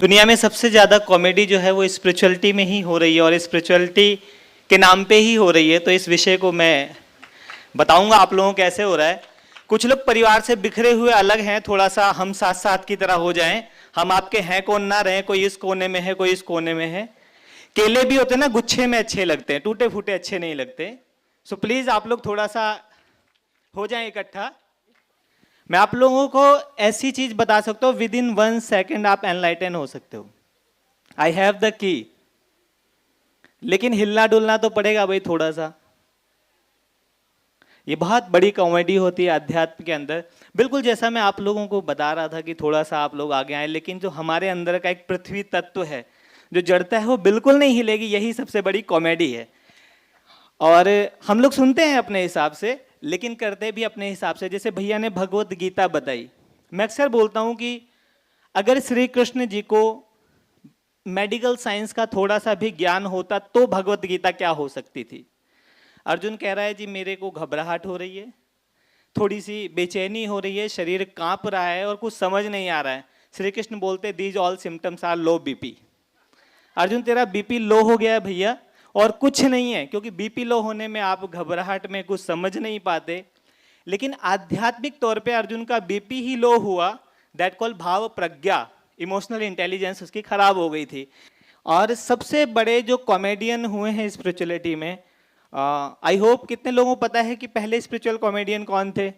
दुनिया में सबसे ज़्यादा कॉमेडी जो है वो स्पिरिचुअलिटी में ही हो रही है और स्पिरिचुअलिटी के नाम पे ही हो रही है। तो इस विषय को मैं बताऊंगा आप लोगों को कैसे हो रहा है। कुछ लोग परिवार से बिखरे हुए अलग हैं, थोड़ा सा हम साथ साथ की तरह हो जाएं। हम आपके हैं कौन ना रहे, कोई इस कोने में है, कोई इस कोने में है। केले भी होते हैं ना, गुच्छे में अच्छे लगते हैं, टूटे फूटे अच्छे नहीं लगते। सो प्लीज आप लोग थोड़ा सा हो जाएं इकट्ठा। मैं आप लोगों को ऐसी चीज बता सकता हूं, विद इन 1 सेकेंड आप एनलाइटन हो सकते हो। आई हैव द की, लेकिन हिलना डुलना तो पड़ेगा भाई थोड़ा सा। ये बहुत बड़ी कॉमेडी होती है अध्यात्म के अंदर। बिल्कुल जैसा मैं आप लोगों को बता रहा था कि थोड़ा सा आप लोग आगे आए, लेकिन जो हमारे अंदर का एक पृथ्वी तत्व है, जो जड़ता है, वो बिल्कुल नहीं हिलेगी। यही सबसे बड़ी कॉमेडी है। और हम लोग सुनते हैं अपने हिसाब से, लेकिन करते भी अपने हिसाब से। जैसे भैया ने भगवत गीता बताई, मैं अक्सर बोलता हूं कि अगर श्री कृष्ण जी को मेडिकल साइंस का थोड़ा सा भी ज्ञान होता तो भगवत गीता क्या हो सकती थी। अर्जुन कह रहा है जी मेरे को घबराहट हो रही है, थोड़ी सी बेचैनी हो रही है, शरीर कांप रहा है और कुछ समझ नहीं आ रहा है। श्री कृष्ण बोलते these all symptoms are low BP. Arjun तेरा बीपी लो हो गया है भैया, और कुछ नहीं है, क्योंकि बीपी लो होने में आप घबराहट में कुछ समझ नहीं पाते। लेकिन आध्यात्मिक तौर पे अर्जुन का बीपी ही लो हुआ, दैट कॉल भाव प्रज्ञा, इमोशनल इंटेलिजेंस उसकी खराब हो गई थी। और सबसे बड़े जो कॉमेडियन हुए हैं स्पिरिचुअलिटी में, आई होप कितने लोगों को पता है कि पहले स्पिरिचुअल कॉमेडियन कौन थे?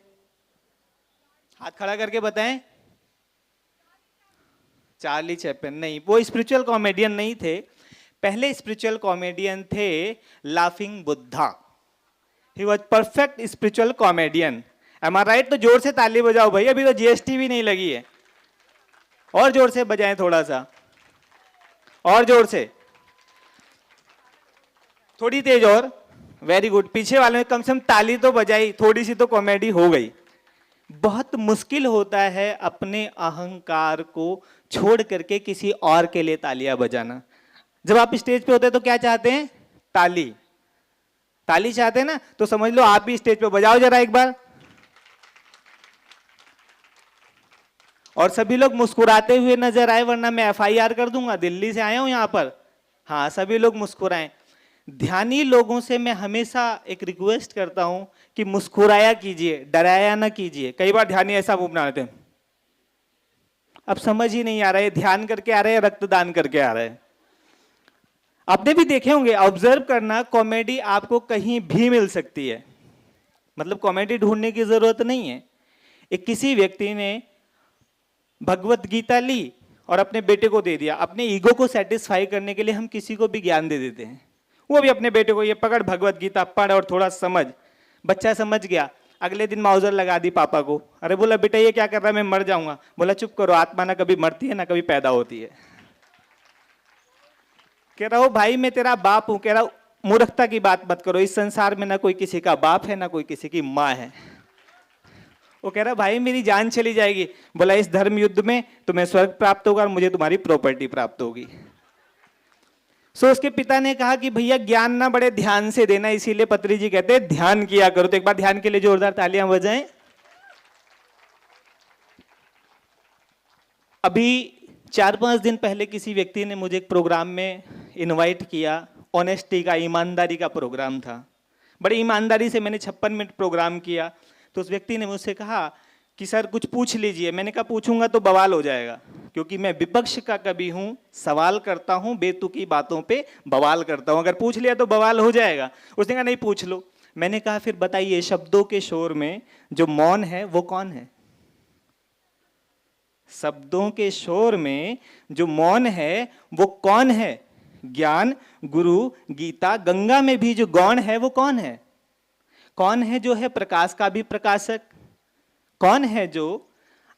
हाथ खड़ा करके बताएं। Charlie Chaplin? नहीं, वो स्पिरिचुअल कॉमेडियन नहीं थे। पहले स्पिरिचुअल कॉमेडियन थे laughing Buddha. He was perfect spiritual comedian. Am I right? तो जोर से ताली बजाओ भाई, अभी तो जीएसटी भी नहीं लगी है। और जोर से बजाएं, थोड़ा सा और जोर से, थोड़ी तेज और। Very good. पीछे वाले ने कम से कम ताली तो बजाई, थोड़ी सी तो कॉमेडी हो गई। बहुत मुश्किल होता है अपने अहंकार को छोड़ करके किसी और के लिए तालियां बजाना। जब आप स्टेज पे होते हैं तो क्या चाहते हैं? ताली। ताली चाहते हैं ना, तो समझ लो आप भी स्टेज पे बजाओ जरा एक बार। और सभी लोग मुस्कुराते हुए नजर आए, वरना मैं एफआईआर कर दूंगा। दिल्ली से आया हूं यहां पर। हाँ, सभी लोग मुस्कुराएं। ध्यानी लोगों से मैं हमेशा एक रिक्वेस्ट करता हूं कि मुस्कुराया कीजिए, डराया ना कीजिए। कई बार ध्यानी ऐसा मुंह बना लेते हैं, अब समझ ही नहीं आ रहा है ध्यान करके आ रहे हैं रक्तदान करके आ रहे हैं। आपने भी देखे होंगे, ऑब्जर्व करना, कॉमेडी आपको कहीं भी मिल सकती है। मतलब कॉमेडी ढूंढने की जरूरत नहीं है। एक किसी व्यक्ति ने भगवत गीता ली और अपने बेटे को दे दिया। अपने ईगो को सेटिस्फाई करने के लिए हम किसी को भी ज्ञान दे देते हैं। वो भी अपने बेटे को, ये पकड़ भगवत गीता, पढ़ और थोड़ा समझ। बच्चा समझ गया, अगले दिन माउजर लगा दी पापा को। अरे बोला बेटा ये क्या कर रहा है, मैं मर जाऊंगा। बोला चुप करो, आत्मा ना कभी मरती है ना कभी पैदा होती है। कह रहा हो भाई मैं तेरा बाप हूं। कह रहा मूर्खता की बात मत करो, इस संसार में ना कोई किसी का बाप है ना कोई किसी की माँ है। वो कह रहा भाई मेरी जान चली जाएगी। बोला इस धर्म युद्ध में तुम्हें स्वर्ग प्राप्त होगा और मुझे तुम्हारी प्रॉपर्टी प्राप्त होगी। सो उसके पिता ने कहा कि भैया ज्ञान ना बड़े ध्यान से देना, इसीलिए पत्री जी कहते हैं ध्यान किया करो। तो एक बार ध्यान के लिए जोरदार तालियां बजाएं। अभी 4-5 दिन पहले किसी व्यक्ति ने मुझे एक प्रोग्राम में इनवाइट किया। ऑनेस्टी का, ईमानदारी का प्रोग्राम था। बड़ी ईमानदारी से मैंने 56 मिनट प्रोग्राम किया। तो उस व्यक्ति ने मुझसे कहा कि सर कुछ पूछ लीजिए। मैंने कहा पूछूंगा तो बवाल हो जाएगा, क्योंकि मैं विपक्ष का कवि हूं, सवाल करता हूं, बेतुकी बातों पे बवाल करता हूं। अगर पूछ लिया तो बवाल हो जाएगा। उसने कहा नहीं पूछ लो। मैंने कहा फिर बताइए, शब्दों के शोर में जो मौन है वो कौन है? शब्दों के शोर में जो मौन है वो कौन है? ज्ञान, गुरु, गीता, गंगा में भी जो गौण है वो कौन है? कौन है जो है प्रकाश का भी प्रकाशक? कौन है जो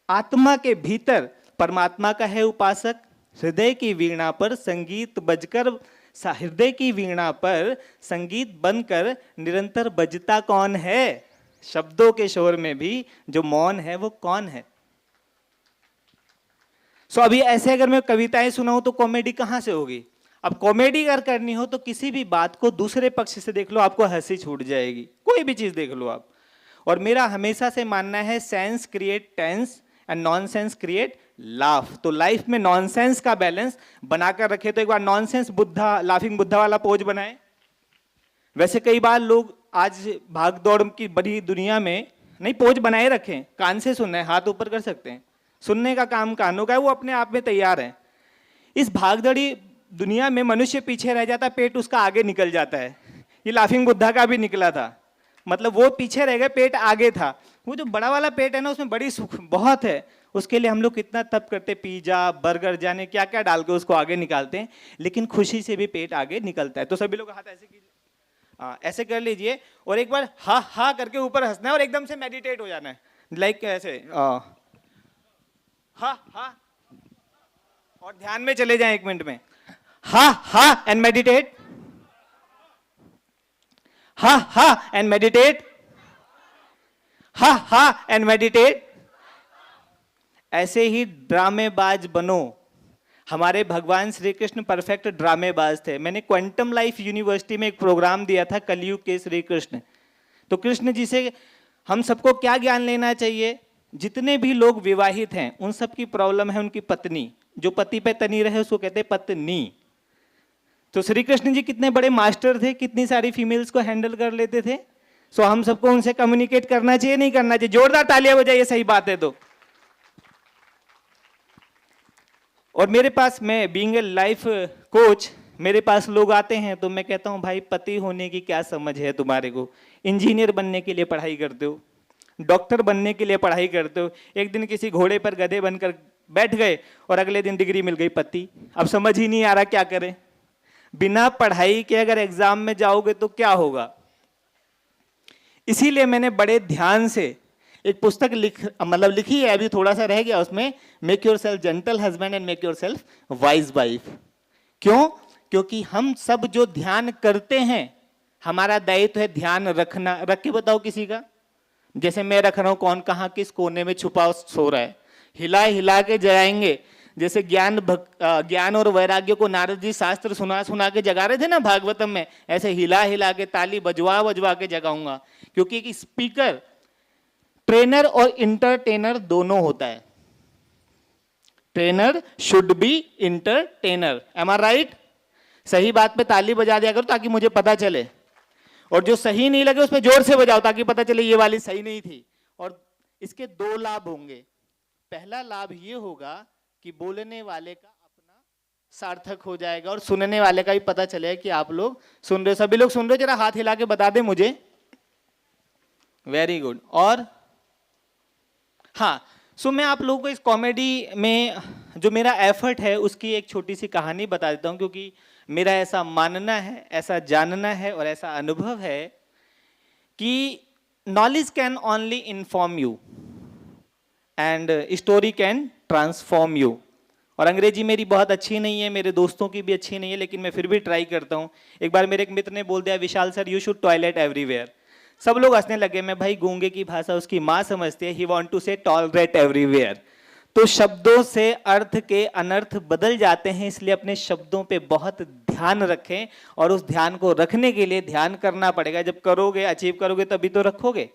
आत्मा के भीतर परमात्मा का है उपासक? हृदय की वीणा पर संगीत बजकर, हृदय की वीणा पर संगीत बनकर निरंतर बजता कौन है? शब्दों के शोर में भी जो मौन है वो कौन है? सो अभी ऐसे अगर मैं कविताएं सुनाऊं तो कॉमेडी कहां से होगी? अब कॉमेडी अगर करनी हो तो किसी भी बात को दूसरे पक्ष से देख लो, आपको हंसी छूट जाएगी। कोई भी चीज देख लो आप। और मेरा हमेशा से मानना है sense create tense and nonsense create laugh. तो लाइफ में नॉनसेंस का बैलेंस बनाकर रखे। तो एक बार नॉनसेंस बुद्धा, लाफिंग बुद्धा वाला पोज बनाए। वैसे कई बार लोग आज भाग दौड़ की बड़ी दुनिया में नहीं पोज बनाए रखें, कान से सुनना है, हाथ ऊपर कर सकते हैं, सुनने का काम कानों का है, वो अपने आप में तैयार है। इस भागदौड़ी दुनिया में मनुष्य पीछे रह जाता है, पेट उसका आगे निकल जाता है। ये लाफिंग बुद्धा का भी निकला था, मतलब वो पीछे रह गए, पेट आगे था। वो जो बड़ा वाला पेट है ना, उसमें बड़ी सुख बहुत है। उसके लिए हम लोग कितना तप करते, पिज्जा बर्गर जाने क्या क्या डाल के उसको आगे निकालते हैं, लेकिन खुशी से भी पेट आगे निकलता है। तो सभी लोग हाथ ऐसे कीजिए, ऐसे कर लीजिए और एक बार हा हा करके ऊपर हंसना है और एकदम से मेडिटेट हो जाना है, लाइक ऐसे हा हा, और ध्यान में चले जाएं 1 मिनट में। हा हा एंड मेडिटेट, हा हा एंड मेडिटेट, हा हा एंड मेडिटेट। ऐसे ही ड्रामेबाज बनो। हमारे भगवान श्री कृष्ण परफेक्ट ड्रामेबाज थे। मैंने क्वांटम लाइफ यूनिवर्सिटी में एक प्रोग्राम दिया था, कलयुग के श्री कृष्ण। तो कृष्ण जी से हम सबको क्या ज्ञान लेना चाहिए? जितने भी लोग विवाहित हैं उन सब की प्रॉब्लम है उनकी पत्नी। जो पति पे तनी रहे उसको कहते हैं पत्नी। तो श्री कृष्ण जी कितने बड़े मास्टर थे, कितनी सारी फीमेल्स को हैंडल कर लेते थे। सो हम सबको उनसे कम्युनिकेट करना चाहिए, नहीं करना चाहिए? जोरदार तालियां बजाइए, सही बात है। तो और मेरे पास, मैं बीइंग ए लाइफ कोच, मेरे पास लोग आते हैं तो मैं कहता हूं भाई पति होने की क्या समझ है तुम्हारे को? इंजीनियर बनने के लिए पढ़ाई करते हो, डॉक्टर बनने के लिए पढ़ाई करते हो, एक दिन किसी घोड़े पर गधे बनकर बैठ गए और अगले दिन डिग्री मिल गई पति। अब समझ ही नहीं आ रहा क्या करें। बिना पढ़ाई के अगर एग्जाम में जाओगे तो क्या होगा? इसीलिए मैंने बड़े ध्यान से एक पुस्तक लिखी है, अभी थोड़ा सा रह गया उसमें, make your self gentle husband and make your self wise wife. क्यों? क्योंकि हम सब जो ध्यान करते हैं, हमारा दायित्व है ध्यान रखना। रख के बताओ किसी का। जैसे मैं रख रहा हूं, कौन कहां किस कोने में छुपा सो रहा है, हिला हिला के जगाएंगे। जैसे ज्ञान और वैराग्य को नारद जी शास्त्र सुना सुना के जगा रहे थे ना भागवतम में, ऐसे हिला हिला के, ताली बजवा बजवा के जगाऊंगा। क्योंकि एक स्पीकर ट्रेनर और इंटरटेनर दोनों होता है। Trainer should be entertainer. Am I right? सही बात पे ताली बजा दिया करो ताकि मुझे पता चले, और जो सही नहीं लगे उसमें जोर से बजाओ ताकि पता चले ये वाली सही नहीं थी। और इसके 2 लाभ होंगे। पहला लाभ ये होगा कि बोलने वाले का अपना सार्थक हो जाएगा और सुनने वाले का भी पता चलेगा कि आप लोग सुन रहे हो। सभी लोग सुन रहे हो? जरा हाथ हिला के बता दे मुझे। Very good. और हाँ, सो मैं आप लोगों को इस कॉमेडी में जो मेरा एफर्ट है उसकी एक छोटी सी कहानी बता देता हूँ, क्योंकि मेरा ऐसा मानना है, ऐसा जानना है और ऐसा अनुभव है कि knowledge can only inform you and story can transform you. और अंग्रेजी मेरी बहुत अच्छी नहीं है, मेरे दोस्तों की भी अच्छी नहीं है, लेकिन मैं फिर भी ट्राई करता हूँ। एक बार मेरे एक मित्र ने बोल दिया, Vishal sir you should toilet everywhere. सब लोग हंसने लगे। मैं भाई गूंगे की भाषा उसकी माँ समझती है, ही वांट टू से टॉलरेट एवरीवेयर। तो शब्दों से अर्थ के अनर्थ बदल जाते हैं, इसलिए अपने शब्दों पे बहुत ध्यान रखें। और उस ध्यान को रखने के लिए ध्यान करना पड़ेगा। जब करोगे, अचीव करोगे, तभी तो रखोगे।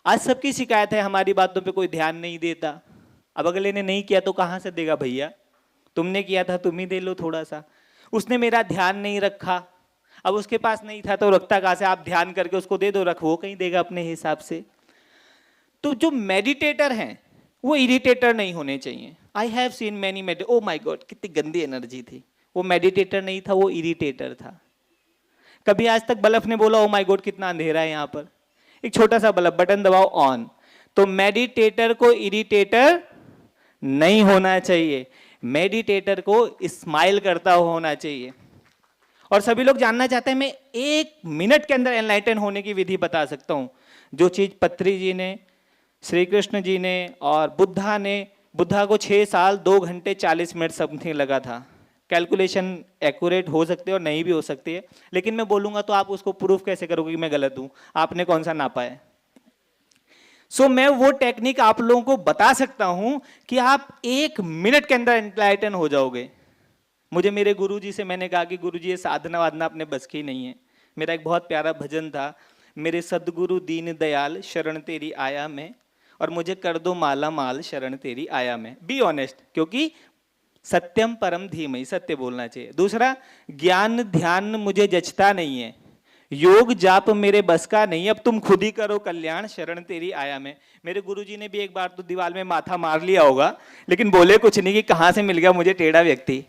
आज सबकी शिकायत है हमारी बातों पे कोई ध्यान नहीं देता। अब अगले ने नहीं किया तो कहां से देगा भैया? तुमने किया था, तुम ही दे लो थोड़ा सा। उसने मेरा ध्यान नहीं रखा, अब उसके पास नहीं था तो रखता कहां से? आप ध्यान करके उसको दे दो, रख, वो कहीं देगा अपने हिसाब से। तो जो मेडिटेटर हैं वो इरिटेटर नहीं होने चाहिए। I have seen many oh my God, कितनी गंदी एनर्जी थी। वो मेडिटेटर नहीं था, वो इरिटेटर था। कभी आज तक बल्ब ने बोला ओ माय गॉड कितना अंधेरा है यहाँ पर? एक छोटा सा बल्ब, बटन दबाओ, ऑन। तो मेडिटेटर को इरिटेटर नहीं होना चाहिए, मेडिटेटर को स्माइल करता होना चाहिए। और सभी लोग जानना चाहते हैं, मैं 1 मिनट के अंदर एनलाइटन होने की विधि बता सकता हूं। जो चीज पत्री जी ने, श्री कृष्ण जी ने और बुद्धा को 6 साल 2 घंटे 40 मिनट समथिंग लगा था। कैलकुलेशन एक्यूरेट हो सकती है और नहीं भी हो सकती है, लेकिन मैं बोलूंगा तो आप उसको प्रूफ कैसे करोगे कि मैं गलत हूं? आपने कौन सा नापा है? सो मैं वो टेक्निक आप लोगों को बता सकता हूं कि आप 1 मिनट के अंदर एनलाइटन हो जाओगे। मुझे मेरे गुरुजी से मैंने कहा कि गुरुजी ये साधना वाधना अपने बस की नहीं है। मेरा एक बहुत प्यारा भजन था, मेरे सदगुरु दीन दयाल शरण तेरी आया मैं। और मुझे कर दो माला माल, शरण तेरी आया मैं। बी ऑनेस्ट, क्योंकि सत्यम परम धीमहि, सत्य बोलना चाहिए। दूसरा, ज्ञान ध्यान मुझे जचता नहीं है, योग जाप मेरे बस का नहीं, अब तुम खुद ही करो कल्याण, शरण तेरी आया मैं। मेरे गुरुजी ने भी एक बार तो दीवार में माथा मार लिया होगा, लेकिन बोले कुछ नहीं कि कहां से मिल गया मुझे टेढ़ा व्यक्ति।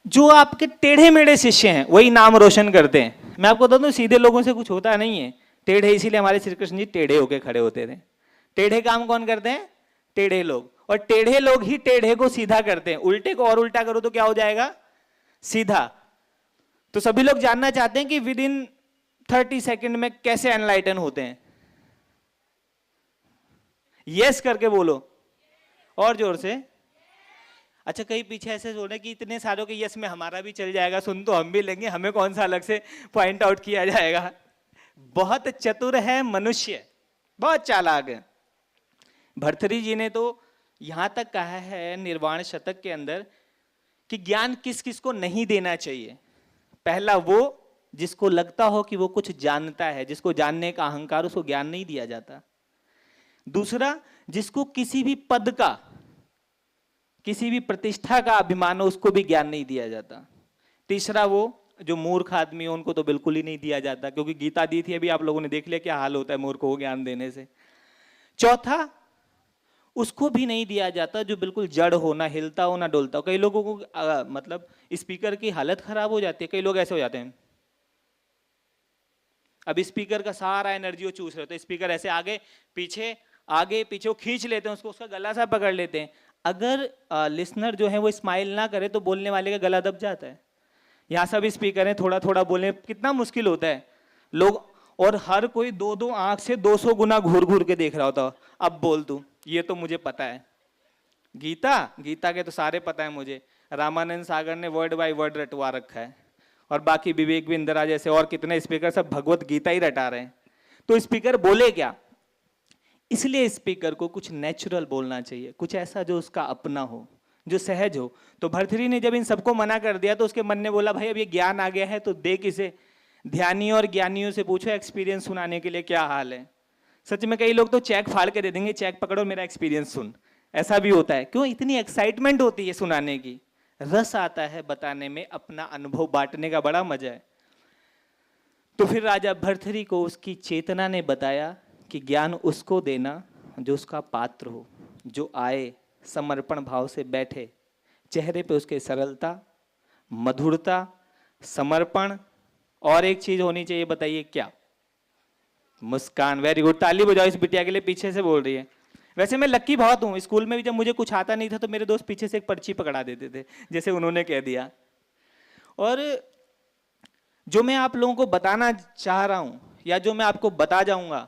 जो आपके टेढ़े मेढ़े शिष्य हैं वही नाम रोशन करते हैं। मैं आपको बता दूं, सीधे लोगों से कुछ होता नहीं है, टेढ़े, इसीलिए हमारे श्री कृष्ण जी टेढ़े होके खड़े होते थे। टेढ़े काम कौन करते हैं? टेढ़े लोग। और टेढ़े लोग ही टेढ़े को सीधा करते हैं। उल्टे को और उल्टा करो तो क्या हो जाएगा? सीधा। तो सभी लोग जानना चाहते हैं कि विद इन 30 सेकेंड में कैसे एनलाइटन होते हैं। यस करके बोलो और जोर से। अच्छा, कहीं पीछे ऐसे बोल रहे कि इतने सारों के यस में हमारा भी चल जाएगा, सुन तो हम भी लेंगे, हमें कौन सा अलग से पॉइंट आउट किया जाएगा। बहुत चतुर है मनुष्य, बहुत चालाक है। भर्तृहरि जी ने तो यहां तक कहा है निर्वाण शतक के अंदर कि ज्ञान किस किस को नहीं देना चाहिए। पहला, वो जिसको लगता हो कि वो कुछ जानता है, जिसको जानने का अहंकार, उसको ज्ञान नहीं दिया जाता। दूसरा, जिसको किसी भी पद का, किसी भी प्रतिष्ठा का अभिमान हो, उसको भी ज्ञान नहीं दिया जाता। तीसरा, वो जो मूर्ख आदमी हो उनको तो बिल्कुल ही नहीं दिया जाता, क्योंकि गीता दी थी अभी, आप लोगों ने देख लिया क्या हाल होता है मूर्ख को ज्ञान देने से। चौथा, उसको भी नहीं दिया जाता जो बिल्कुल जड़ हो, ना हिलता हो ना डोलता हो। कई लोगों को मतलब स्पीकर की हालत खराब हो जाती है, कई लोग ऐसे हो जाते हैं, अब स्पीकर का सारा एनर्जी वो चूस रहे हो, तो स्पीकर ऐसे आगे पीछे वो खींच लेते हैं उसको, उसका गला सा पकड़ लेते हैं। अगर लिसनर जो है वो स्माइल ना करे तो बोलने वाले का गला दब जाता है। यहाँ सब स्पीकर है, थोड़ा थोड़ा बोले, कितना मुश्किल होता है लोग। और हर कोई दो दो आंख से 200 गुना घूर घूर के देख रहा होता, अब बोल तू, ये तो मुझे पता है। गीता के तो सारे पता है मुझे, रामानंद सागर ने वर्ड बाय वर्ड रटवा रखा है, और बाकी विवेक बिंद्रा जैसे और कितने स्पीकर सब भगवत गीता ही रटा रहे हैं। तो स्पीकर बोले क्या? इसलिए स्पीकर को कुछ नेचुरल बोलना चाहिए, कुछ ऐसा जो उसका अपना हो, जो सहज हो। तो भर्तृहरि ने जब इन सबको मना कर दिया तो उसके मन ने बोला, भाई अब ये ज्ञान आ गया है तो दे किसे? ध्यानियों और ज्ञानियों से पूछो एक्सपीरियंस सुनाने के लिए क्या हाल है। सच में कई लोग तो चेक फाड़ के दे देंगे, चेक पकड़ो मेरा एक्सपीरियंस सुन, ऐसा भी होता है। क्यों? इतनी एक्साइटमेंट होती है सुनाने की, रस आता है बताने में, अपना अनुभव बांटने का बड़ा मजा है। तो फिर राजा भर्तृहरि को उसकी चेतना ने बताया कि ज्ञान उसको देना जो उसका पात्र हो, जो आए समर्पण भाव से बैठे, चेहरे पे उसके सरलता, मधुरता, समर्पण, और एक चीज होनी चाहिए, बताइए क्या? मुस्कान। वेरी गुड, ताली बजाओ इस बिटिया के लिए, पीछे से बोल रही है। वैसे मैं लक्की बहुत हूँ, स्कूल में भी जब मुझे कुछ आता नहीं था तो मेरे दोस्त पीछे से एक पर्ची पकड़ा देते थे, जैसे उन्होंने कह दिया। और जो मैं आप लोगों को बताना चाह रहा हूं, या जो मैं आपको बता जाऊंगा,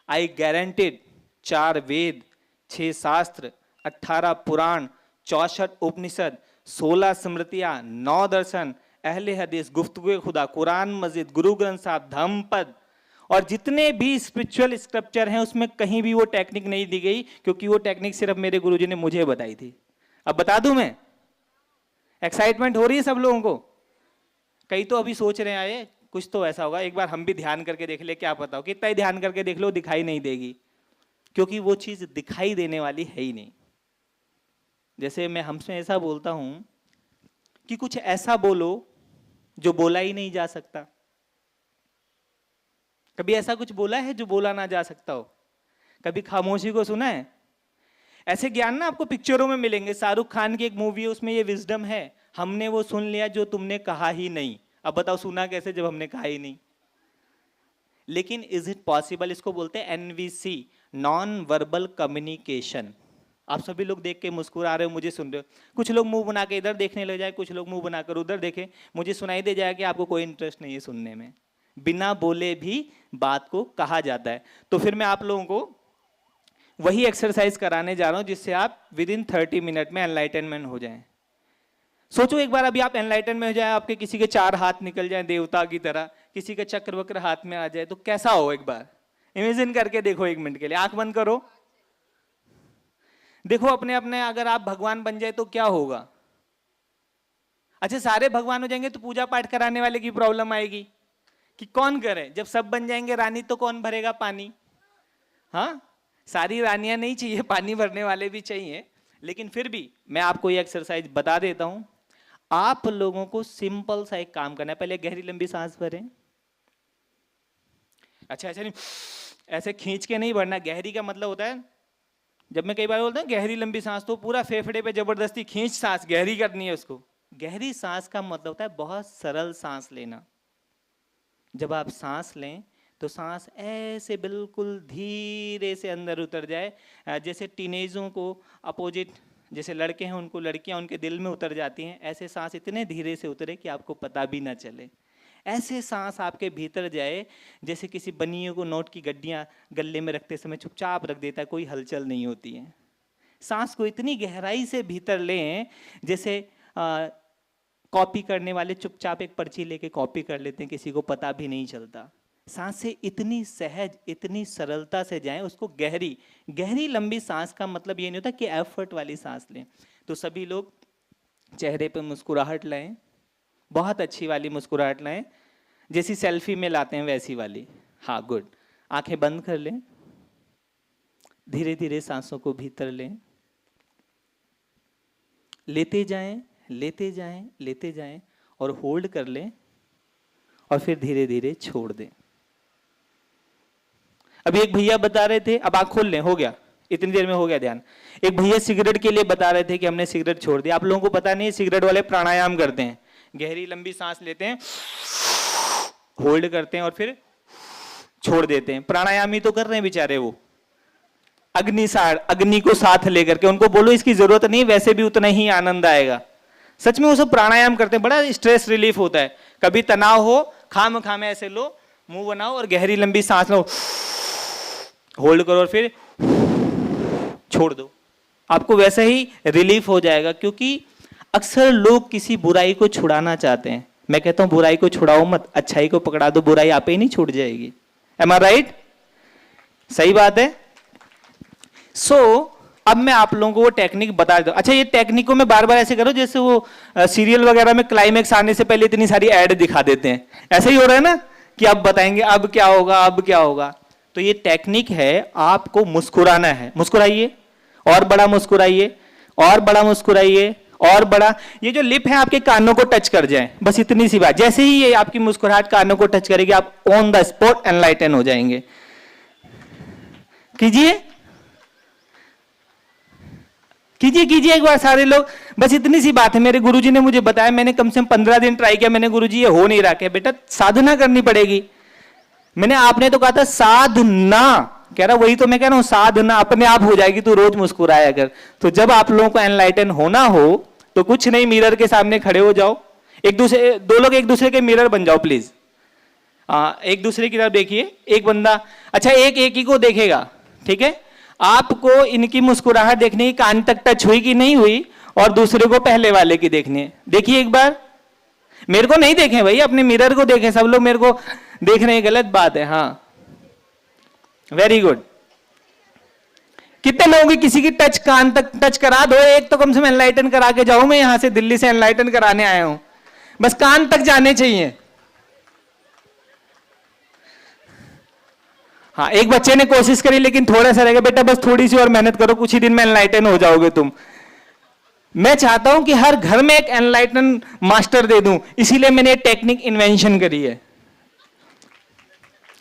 आई गारंटेड 4 वेद, 6 शास्त्र, 18 पुराण, 64 उपनिषद, 16 स्मृतियां, 9 दर्शन, अहले हदीस, गुफ्तगू खुदा, कुरान मस्जिद, गुरु ग्रंथ साहब, धम्मपद, और जितने भी स्पिरिचुअल स्क्रिप्चर हैं उसमें कहीं भी वो टेक्निक नहीं दी गई, क्योंकि वो टेक्निक सिर्फ मेरे गुरुजी ने मुझे बताई थी। अब बता दूं मैं? एक्साइटमेंट हो रही है सब लोगों को? कई तो अभी सोच रहे हैं आए कुछ तो ऐसा होगा, एक बार हम भी ध्यान करके देख ले, क्या पता हो। कितना ही ध्यान करके देख लो दिखाई नहीं देगी, क्योंकि वो चीज दिखाई देने वाली है ही नहीं। जैसे मैं हमसे ऐसा बोलता हूं कि कुछ ऐसा बोलो जो बोला ही नहीं जा सकता। कभी ऐसा कुछ बोला है जो बोला ना जा सकता हो? कभी खामोशी को सुना है? ऐसे ज्ञान ना आपको पिक्चरों में मिलेंगे। शाहरुख खान की एक मूवी है, उसमें ये विजडम है, हमने वो सुन लिया जो तुमने कहा ही नहीं। अब बताओ सुना कैसे जब हमने कहा ही नहीं? लेकिन इज इट पॉसिबल? इसको बोलते हैं एनवीसी, नॉन वर्बल कम्युनिकेशन। आप सभी लोग देख के मुस्कुरा रहे हो, मुझे सुन रहे हो। कुछ लोग मुंह बना के इधर देखने लग जाए, कुछ लोग मुंह बनाकर उधर देखे, मुझे सुनाई दे जाए कि आपको कोई इंटरेस्ट नहीं है सुनने में। बिना बोले भी बात को कहा जाता है। तो फिर मैं आप लोगों को वही एक्सरसाइज कराने जा रहा हूं जिससे आप विद इन 30 मिनट में एनलाइटनमेंट हो जाएं। सोचो एक बार अभी आप एनलाइटन में हो जाए, आपके किसी के 4 हाथ निकल जाए देवता की तरह, किसी का चक्र वक्र हाथ में आ जाए, तो कैसा हो? एक बार इमेजिन करके देखो, 1 मिनट के लिए आंख बंद करो, देखो अपने अपने, अगर आप भगवान बन जाए तो क्या होगा? अच्छा, सारे भगवान हो जाएंगे तो पूजा पाठ कराने वाले की प्रॉब्लम आएगी कि कौन करे। जब सब बन जाएंगे रानी तो कौन भरेगा पानी? हाँ, सारी रानियां नहीं चाहिए, पानी भरने वाले भी चाहिए, लेकिन फिर भी मैं आपको ये एक्सरसाइज बता देता हूं। आप लोगों को सिंपल सा एक काम करना है, पहले गहरी लंबी सांस भरें। अच्छा ऐसे नहीं, ऐसे खींच के नहीं भरना। गहरी का मतलब होता है, जब मैं कई बार बोलता हूँ गहरी लंबी सांस, तो पूरा फेफड़े पे जबरदस्ती खींच सांस गहरी करनी है उसको। गहरी सांस का मतलब होता है बहुत सरल सांस लेना। जब आप सांस लें तो सांस ऐसे बिल्कुल धीरे से अंदर उतर जाए, जैसे टीनेजों को अपोजिट, जैसे लड़के हैं उनको लड़कियां उनके दिल में उतर जाती हैं, ऐसे सांस इतने धीरे से उतरे कि आपको पता भी ना चले। ऐसे सांस आपके भीतर जाए जैसे किसी बनियों को नोट की गड्डियां गले में रखते समय चुपचाप रख देता है, कोई हलचल नहीं होती है। सांस को इतनी गहराई से भीतर लें जैसे कॉपी करने वाले चुपचाप एक पर्ची लेके कॉपी कर लेते हैं, किसी को पता भी नहीं चलता। सांसें इतनी सहज, इतनी सरलता से जाएं, उसको गहरी गहरी लंबी सांस का मतलब ये नहीं होता कि एफर्ट वाली सांस लें। तो सभी लोग चेहरे पे मुस्कुराहट लाएं, बहुत अच्छी वाली मुस्कुराहट लाएं, जैसी सेल्फी में लाते हैं वैसी वाली। हाँ गुड। आंखें बंद कर लें, धीरे धीरे सांसों को भीतर लें, लेते जाएं लेते जाएं लेते जाएं और होल्ड कर लें और फिर धीरे धीरे छोड़ दें। अभी एक भैया बता रहे थे, अब आंख खोल लें, हो गया, इतनी देर में हो गया ध्यान। एक भैया सिगरेट के लिए बता रहे थे कि हमने सिगरेट छोड़ दिया। आप लोगों को पता नहीं, सिगरेट वाले प्राणायाम करते हैं, गहरी लंबी सांस लेते हैं, होल्ड करते हैं और फिर छोड़ देते हैं। प्राणायामी तो कर रहे हैं बेचारे, वो अग्नि को साथ लेकर के। उनको बोलो इसकी जरूरत नहीं, वैसे भी उतना ही आनंद आएगा। सच में वो सब प्राणायाम करते हैं, बड़ा स्ट्रेस रिलीफ होता है। कभी तनाव हो, खाम खामे ऐसे लो, मुंह बनाओ और गहरी लंबी सांस लो, होल्ड करो और फिर छोड़ दो, आपको वैसे ही रिलीफ हो जाएगा। क्योंकि अक्सर लोग किसी बुराई को छुड़ाना चाहते हैं। मैं कहता हूं बुराई को छुड़ाओ मत, अच्छाई को पकड़ा दो, बुराई आपे ही नहीं छूट जाएगी। M I right? सही बात है। सो अब मैं आप लोगों को वो टेक्निक बता देता हूं। अच्छा, ये टेक्निक को मैं बार बार ऐसे करो जैसे वो सीरियल वगैरह में क्लाइमेक्स आने से पहले इतनी सारी ऐड दिखा देते हैं, ऐसा ही हो रहा है ना कि अब बताएंगे अब क्या होगा, अब क्या होगा। तो ये टेक्निक है, आपको मुस्कुराना है। मुस्कुराइए, और बड़ा मुस्कुराइए, और बड़ा मुस्कुराइए, और बड़ा। ये जो लिप है आपके कानों को टच कर जाए, बस इतनी सी बात। जैसे ही ये आपकी मुस्कुराहट कानों को टच करेगी, आप ऑन द स्पॉट एनलाइटन हो जाएंगे। कीजिए कीजिए कीजिए एक बार सारे लोग, बस इतनी सी बात है। मेरे गुरुजी ने मुझे बताया, मैंने कम से कम 15 दिन ट्राई किया। मैंने गुरुजी ये हो नहीं रहा। क्या बेटा, साधना करनी पड़ेगी। मैंने, आपने तो कहा था साधना, कह रहा वही तो मैं कह रहा हूं, साधना अपने आप हो जाएगी, तो रोज मुस्कुराया अगर। तो जब आप लोगों को एनलाइटन होना हो तो कुछ नहीं, मिरर के सामने खड़े हो जाओ, एक दूसरे, दो लोग एक दूसरे के मिरर बन जाओ प्लीज। एक दूसरे की तरफ देखिए, एक बंदा, अच्छा एक एक ही को देखेगा, ठीक है। आपको इनकी मुस्कुराहट देखनी, कान तक टच हुई कि नहीं हुई, और दूसरे को पहले वाले की देखनी है। देखिए एक बार, मेरे को नहीं देखें भाई, अपने मिरर को देखें। सब लोग मेरे को देख रहे हैं, गलत बात है। हाँ वेरी गुड। कितने लोगों की किसी की टच, कान तक टच करा दो, एक तो कम से कम एनलाइटन करा के जाऊं। मैं यहां से दिल्ली से एनलाइटन कराने आया हूं, बस कान तक जाने चाहिए। हाँ, एक बच्चे ने कोशिश करी लेकिन थोड़ा सा रहेगा, बेटा बस थोड़ी सी और मेहनत करो, कुछ ही दिन में एनलाइटन हो जाओगे तुम। मैं चाहता हूं कि हर घर में एक एनलाइटन मास्टर दे दूं, इसीलिए मैंने टेक्निक इन्वेंशन करी है।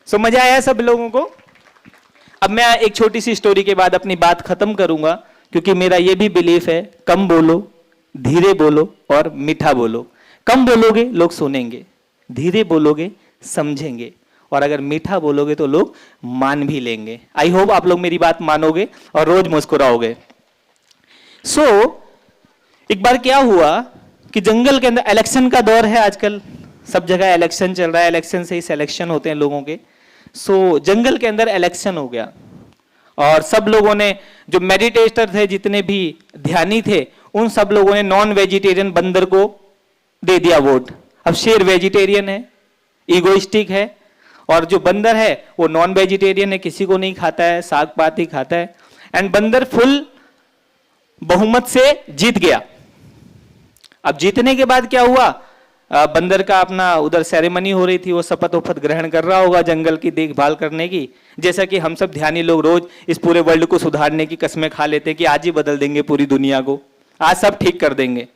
सो मजा आया सब लोगों को? अब मैं एक छोटी सी स्टोरी के बाद अपनी बात खत्म करूंगा, क्योंकि मेरा यह भी बिलीफ है, कम बोलो, धीरे बोलो और मीठा बोलो। कम बोलोगे लोग सुनेंगे, धीरे बोलोगे समझेंगे, और अगर मीठा बोलोगे तो लोग मान भी लेंगे। आई होप आप लोग मेरी बात मानोगे और रोज मुस्कुराओगे। सो एक बार क्या हुआ कि जंगल के अंदर, इलेक्शन का दौर है आजकल, सब जगह इलेक्शन चल रहा है, इलेक्शन से ही सिलेक्शन होते हैं लोगों के। सो जंगल के अंदर इलेक्शन हो गया, और सब लोगों ने, जो मेडिटेटर थे, जितने भी ध्यानी थे, उन सब लोगों ने नॉन वेजिटेरियन बंदर को दे दिया वोट। अब शेर वेजिटेरियन है, इगोइस्टिक है, और जो बंदर है वो नॉन वेजिटेरियन है, किसी को नहीं खाता है, साग पात ही खाता है। एंड बंदर फुल बहुमत से जीत गया। अब जीतने के बाद क्या हुआ, बंदर का अपना उधर सेरेमनी हो रही थी, वो शपथ वपथ ग्रहण कर रहा होगा जंगल की देखभाल करने की। जैसा कि हम सब ध्यानी लोग रोज इस पूरे वर्ल्ड को सुधारने की कस्में खा लेते हैं कि आज ही बदल देंगे पूरी दुनिया को, आज सब ठीक कर देंगे,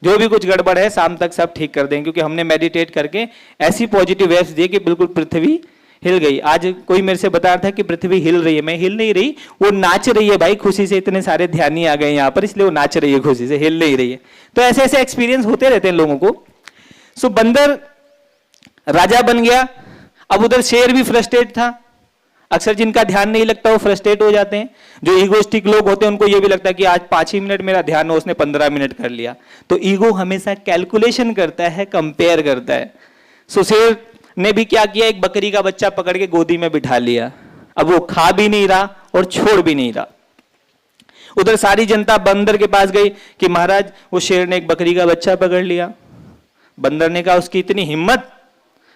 जो भी कुछ गड़बड़ है शाम तक सब ठीक कर देंगे, क्योंकि हमने मेडिटेट करके ऐसी पॉजिटिव वेव्स दिए कि बिल्कुल पृथ्वी हिल गई। आज कोई मेरे से बता रहा था कि पृथ्वी हिल रही है, मैं हिल नहीं रही, वो नाच रही है भाई खुशी से, इतने सारे ध्यानी आ गए यहाँ पर इसलिए वो नाच रही है खुशी से, हिल नहीं रही है। तो ऐसे ऐसे एक्सपीरियंस होते रहते हैं लोगों को। सो बंदर राजा बन गया। अब उधर शेर भी फ्रस्ट्रेट था। अक्सर जिनका ध्यान नहीं लगता वो फ्रस्ट्रेट हो जाते हैं। जो ईगोस्टिक लोग होते हैं उनको ये भी लगता है कि आज 5 ही मिनट मेरा ध्यान हो, उसने 15 मिनट कर लिया। तो ईगो हमेशा कैलकुलेशन करता है, कंपेयर करता है। सो शेर ने भी क्या किया, एक बकरी का बच्चा पकड़ के गोदी में बिठा लिया। अब वो खा भी नहीं रहा और छोड़ भी नहीं रहा। उधर सारी जनता बंदर के पास गई कि महाराज वो शेर ने एक बकरी का बच्चा पकड़ लिया। बंदर ने कहा उसकी इतनी हिम्मत,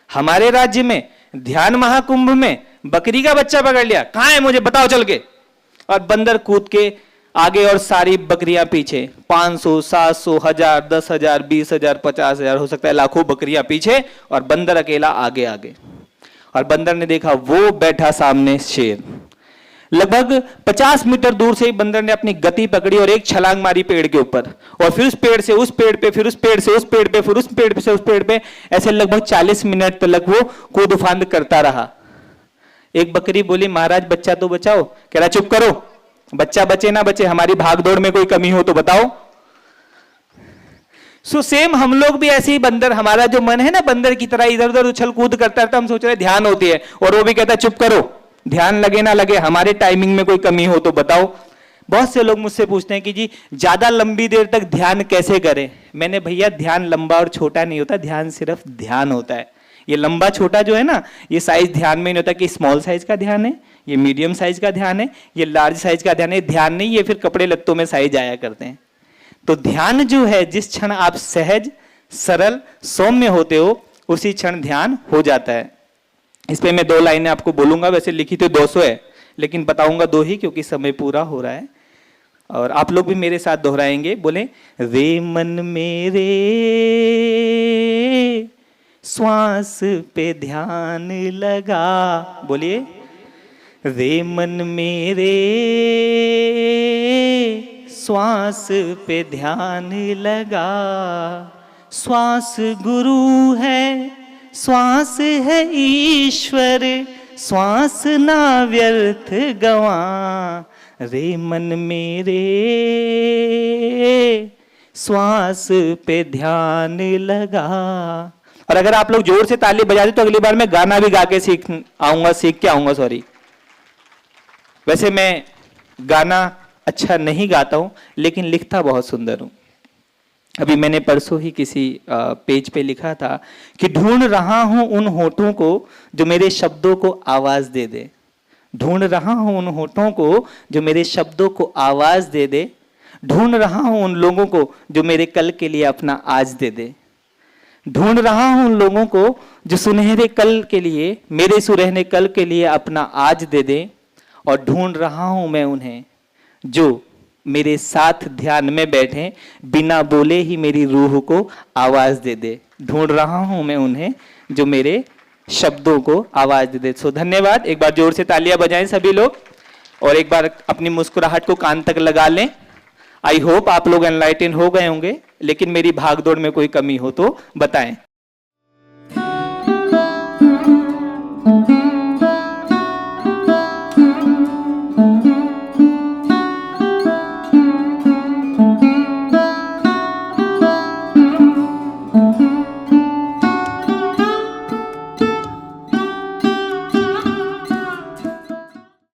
हमारे राज्य में ध्यान महाकुंभ में बकरी का बच्चा पकड़ लिया, कहां है मुझे बताओ चल के। और बंदर कूद के आगे और सारी बकरियां पीछे, 500, 700, 1000, 10,000, 20,000, 50,000, हो सकता है लाखों बकरियां पीछे और बंदर अकेला आगे आगे। और बंदर ने देखा वो बैठा सामने शेर। लगभग 50 मीटर दूर से ही बंदर ने अपनी गति पकड़ी और एक छलांग मारी पेड़ के ऊपर, और फिर उस पेड़ से उस पेड़ पे, फिर उस पेड़ से उस पेड़ पे, फिर उस पेड़ से उस पेड़ पे, ऐसे लगभग 40 मिनट तक वो कूद फांद करता रहा। एक बकरी बोली महाराज बच्चा तो बचाओ। कह रहा चुप करो, बच्चा बचे ना बचे, हमारी भागदौड़ में कोई कमी हो तो बताओ। सो सेम हम लोग भी ऐसे ही बंदर, हमारा जो मन है ना बंदर की तरह इधर उधर उछल कूद करता रहता, हम सोच रहे ध्यान होती है और वो भी कहता है चुप करो, ध्यान लगे ना लगे, हमारे टाइमिंग में कोई कमी हो तो बताओ। बहुत से लोग मुझसे पूछते हैं कि जी ज्यादा लंबी देर तक ध्यान कैसे करें। मैंने भैया ध्यान लंबा और छोटा नहीं होता, ध्यान सिर्फ ध्यान होता है। ये लंबा छोटा जो है ना, ये साइज ध्यान में नहीं होता कि स्मॉल साइज का ध्यान है, ये मीडियम साइज का ध्यान है, ये लार्ज साइज का ध्यान है। ध्यान नहीं, ये फिर कपड़े लत्तों में साइज आया करते हैं। तो ध्यान जो है, जिस क्षण आप सहज सरल सौम्य होते हो उसी क्षण ध्यान हो जाता है। इस पे मैं 2 लाइनें आपको बोलूंगा, वैसे लिखी तो 200 है लेकिन बताऊंगा 2 ही क्योंकि समय पूरा हो रहा है। और आप लोग भी मेरे साथ दोहराएंगे, बोले रे मन मेरे श्वास पे ध्यान लगा। बोलिए रे मन मेरे श्वास पे ध्यान लगा। श्वास गुरु है, श्वास है ईश्वर, श्वास ना व्यर्थ गवा। रे मन मेरे श्वास पे ध्यान लगा। और अगर आप लोग जोर से ताली बजा दे तो अगली बार मैं गाना भी गा के सीख के आऊंगा। सॉरी, वैसे मैं गाना अच्छा नहीं गाता हूं लेकिन लिखता बहुत सुंदर हूं। अभी मैंने परसों ही किसी पेज पे लिखा था कि ढूंढ रहा हूं उन होठों को जो मेरे शब्दों को आवाज दे दे। ढूंढ रहा हूं उन होठों को जो मेरे शब्दों को आवाज दे दे। ढूंढ रहा हूं उन लोगों को जो मेरे कल के लिए अपना आज दे दे। ढूंढ रहा हूं उन लोगों को जो सुनहरे कल के लिए, मेरे सुनहरे कल के लिए अपना आज दे दे। और ढूंढ रहा हूं मैं उन्हें जो मेरे साथ ध्यान में बैठे, बिना बोले ही मेरी रूह को आवाज दे दे। ढूंढ रहा हूं मैं उन्हें जो मेरे शब्दों को आवाज दे दे। सो धन्यवाद। एक बार जोर से तालियां बजाएं सभी लोग और एक बार अपनी मुस्कुराहट को कान तक लगा लें। आई होप आप लोग एनलाइटन हो गए होंगे, लेकिन मेरी भागदौड़ में कोई कमी हो तो बताएं।